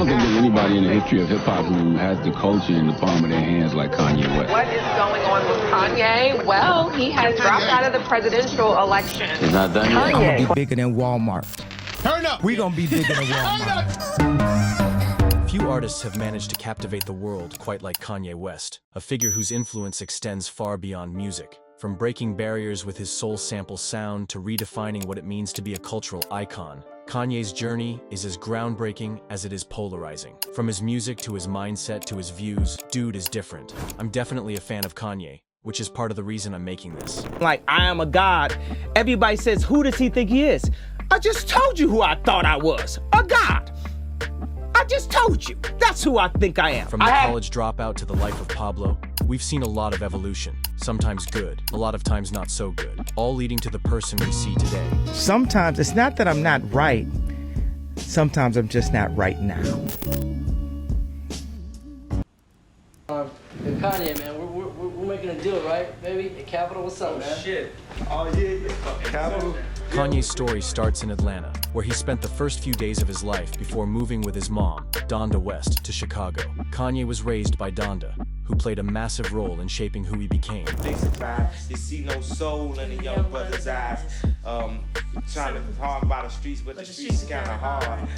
don't think there's anybody in the history of hip-hop who has the culture in the palm of their hands like Kanye West. What is going on with Kanye? Well, he has dropped out of the presidential election. It's not done yet. I'm gonna be bigger than Walmart. Turn up. We gonna be bigger than Walmart. Few artists have managed to captivate the world quite like Kanye West, a figure whose influence extends far beyond music. From breaking barriers with his soul sample sound to redefining what it means to be a cultural icon, Kanye's journey is as groundbreaking as it is polarizing. From his music to his mindset to his views, dude is different. I'm definitely a fan of Kanye, which is part of the reason I'm making this. Like, I am a god. Everybody says, who does he think he is? I just told you who I thought I was, a god. I just told you. That's who I think I am. From the College Dropout to the life of Pablo, we've seen a lot of evolution. Sometimes good, a lot of times not so good, all leading to the person we see today. Sometimes it's not that I'm not right. Sometimes I'm just not right now. Kanye, man, we're making a deal, right, baby? The Capitol, what's up, man? Shit. Oh, yeah. Capitol. Kanye's story starts in Atlanta, where he spent the first few days of his life before moving with his mom, Donda West, to Chicago. Kanye was raised by Donda, who played a massive role in shaping who he became. You see no soul in the young brother's eyes. Trying to hard by the streets, but the streets kind of hard.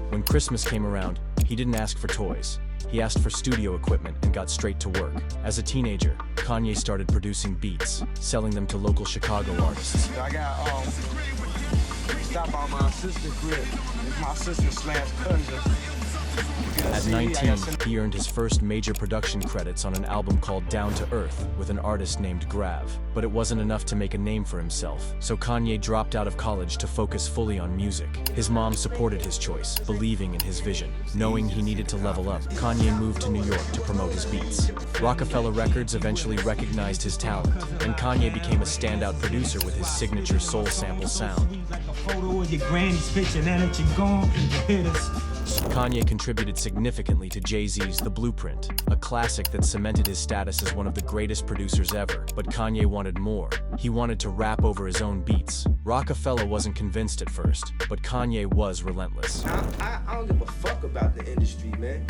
When Christmas came around, he didn't ask for toys. He asked for studio equipment and got straight to work. As a teenager, Kanye started producing beats, selling them to local Chicago artists. I got stop by my sister's crib. It's my sister/cousin. At 19, he earned his first major production credits on an album called Down to Earth with an artist named Grav. But it wasn't enough to make a name for himself, so Kanye dropped out of college to focus fully on music. His mom supported his choice, believing in his vision. Knowing he needed to level up, Kanye moved to New York to promote his beats. Rockefeller Records eventually recognized his talent, and Kanye became a standout producer with his signature soul sample sound. Kanye contributed significantly to Jay-Z's The Blueprint, a classic that cemented his status as one of the greatest producers ever. But Kanye wanted more. He wanted to rap over his own beats. Rockefeller wasn't convinced at first, but Kanye was relentless. I don't give a fuck about the industry, man.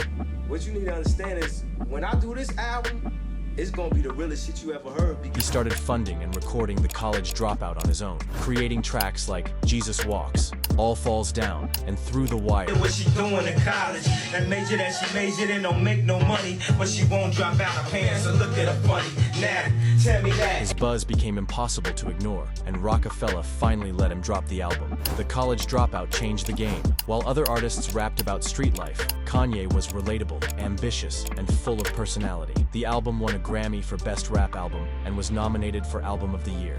What you need to understand is, when I do this album, it's gonna be the realest shit you ever heard. He started funding and recording the College Dropout on his own, creating tracks like Yeezus Walks, All Falls Down, and Through the Wire. What she doing in college? That major that she majored in don't make no money, but she won't drop out her pants, so look at her funny. Now, tell me that. His buzz became impossible to ignore, and Rockefeller finally let him drop the album. The College Dropout changed the game. While other artists rapped about street life, Kanye was relatable, ambitious, and full of personality. The album won a Grammy for Best Rap Album and was nominated for Album of the Year.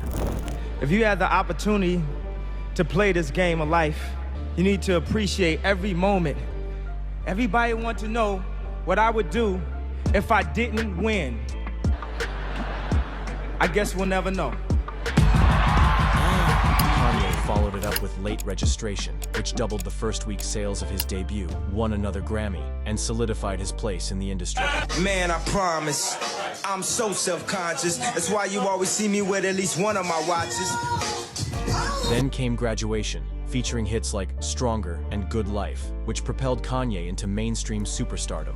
If you had the opportunity to play this game of life, you need to appreciate every moment. Everybody wants to know what I would do if I didn't win. I guess we'll never know. Kanye followed it up with Late Registration, which doubled the first week's sales of his debut, won another Grammy, and solidified his place in the industry. Man, I promise, I'm so self-conscious. That's why you always see me with at least one of my watches. Then came Graduation, featuring hits like Stronger and Good Life, which propelled Kanye into mainstream superstardom.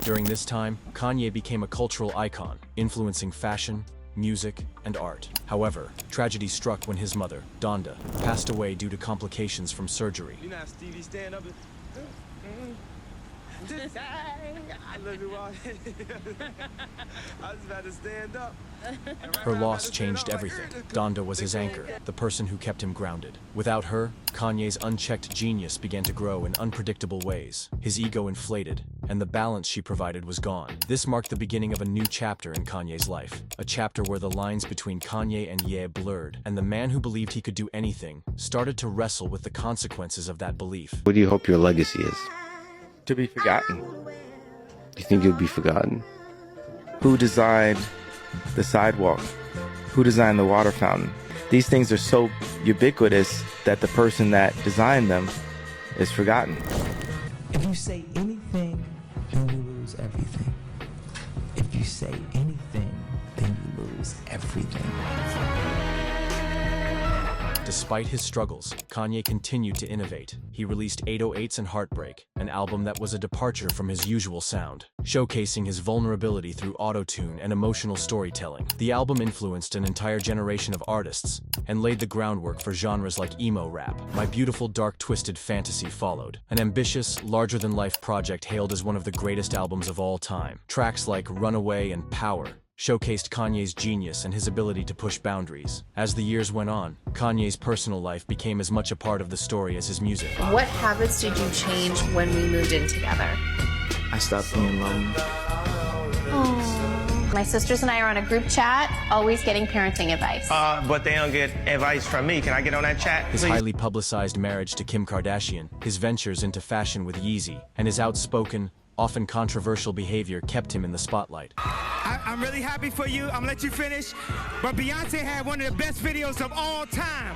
During this time, Kanye became a cultural icon, influencing fashion, music, and art. However, tragedy struck when his mother, Donda, passed away due to complications from surgery. You know how Stevie stand up? I love you all. I was about to stand up. Her loss changed everything. Donda was his anchor, the person who kept him grounded. Without her, Kanye's unchecked genius began to grow in unpredictable ways. His ego inflated, and the balance she provided was gone. This marked the beginning of a new chapter in Kanye's life. A chapter where the lines between Kanye and Ye blurred, and the man who believed he could do anything started to wrestle with the consequences of that belief. What do you hope your legacy is? To be forgotten. You think you'll be forgotten? Who designed the sidewalk? Who designed the water fountain? These things are so ubiquitous that the person that designed them is forgotten. If you say anything, then you lose everything. If you say anything, then you lose everything. despite his struggles, Kanye continued to innovate. He released 808s and Heartbreak, an album that was a departure from his usual sound, showcasing his vulnerability through auto-tune and emotional storytelling. The album influenced an entire generation of artists and laid the groundwork for genres like emo rap. My Beautiful Dark Twisted Fantasy followed, an ambitious, larger-than-life project hailed as one of the greatest albums of all time. Tracks like Runaway and Power showcased Kanye's genius and his ability to push boundaries. As the years went on, Kanye's personal life became as much a part of the story as his music. What habits did you change when we moved in together? I stopped being lonely. My sisters and I are on a group chat, always getting parenting advice. But they don't get advice from me. Can I get on that chat, His please? highly publicized marriage to Kim Kardashian, his ventures into fashion with Yeezy, and his outspoken, often controversial behavior kept him in the spotlight. I'm really happy for you. I'm gonna let you finish. But Beyonce had one of the best videos of all time.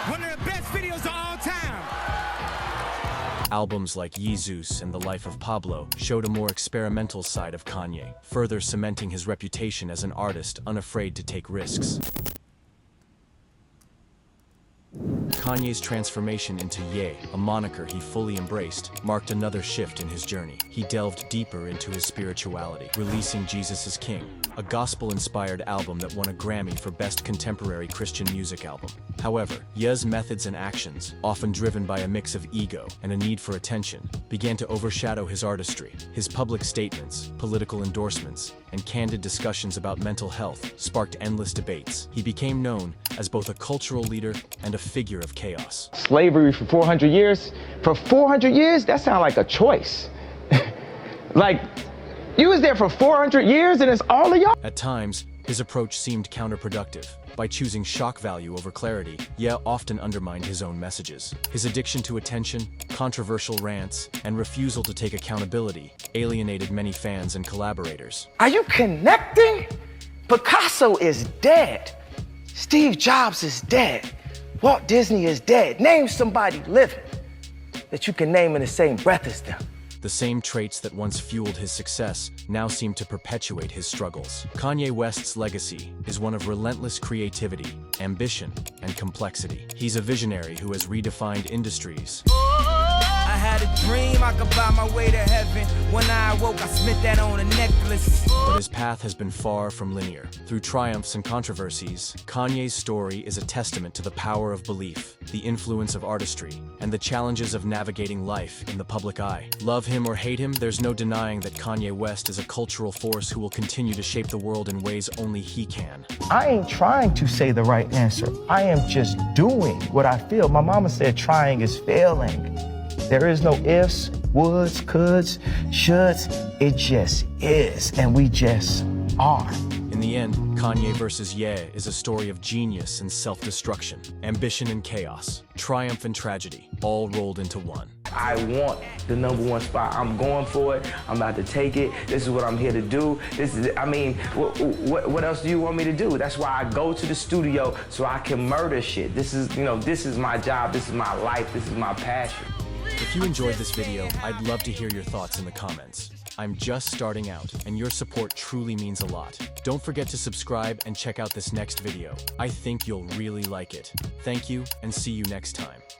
One of the best videos of all time. Albums like Yeezus and The Life of Pablo showed a more experimental side of Kanye, further cementing his reputation as an artist unafraid to take risks. Kanye's transformation into Ye, a moniker he fully embraced, marked another shift in his journey. He delved deeper into his spirituality, releasing Jesus is King, a gospel-inspired album that won a Grammy for Best Contemporary Christian Music Album. However, Ye's methods and actions, often driven by a mix of ego and a need for attention, began to overshadow his artistry. His public statements, political endorsements, and candid discussions about mental health sparked endless debates. He became known as both a cultural leader and a figure of chaos. Slavery for 400 years? For 400 years? That sounds like a choice. Like, you was there for 400 years and it's all of y'all? At times, his approach seemed counterproductive. By choosing shock value over clarity, Ye often undermined his own messages. His addiction to attention, controversial rants, and refusal to take accountability alienated many fans and collaborators. Are you connecting? Picasso is dead. Steve Jobs is dead. Walt Disney is dead. Name somebody living that you can name in the same breath as them. The same traits that once fueled his success now seem to perpetuate his struggles. Kanye West's legacy is one of relentless creativity, ambition, and complexity. He's a visionary who has redefined industries. I had a dream I could buy my way to heaven. When I awoke, I spent that on a necklace. But his path has been far from linear. Through triumphs and controversies, Kanye's story is a testament to the power of belief, the influence of artistry, and the challenges of navigating life in the public eye. Love him or hate him, there's no denying that Kanye West is a cultural force who will continue to shape the world in ways only he can. I ain't trying to say the right answer. I am just doing what I feel. My mama said trying is failing. There is no ifs, woulds, coulds, shoulds. It just is, and we just are. In the end, Kanye vs. Ye is a story of genius and self-destruction, ambition and chaos, triumph and tragedy, all rolled into one. I want the #1 spot. I'm going for it. I'm about to take it. This is what I'm here to do. This is, I mean, what else do you want me to do? That's why I go to the studio so I can murder shit. This is, you know, this is my job. This is my life. This is my passion. If you enjoyed this video, I'd love to hear your thoughts in the comments. I'm just starting out, and your support truly means a lot. Don't forget to subscribe and check out this next video. I think you'll really like it. Thank you, and see you next time.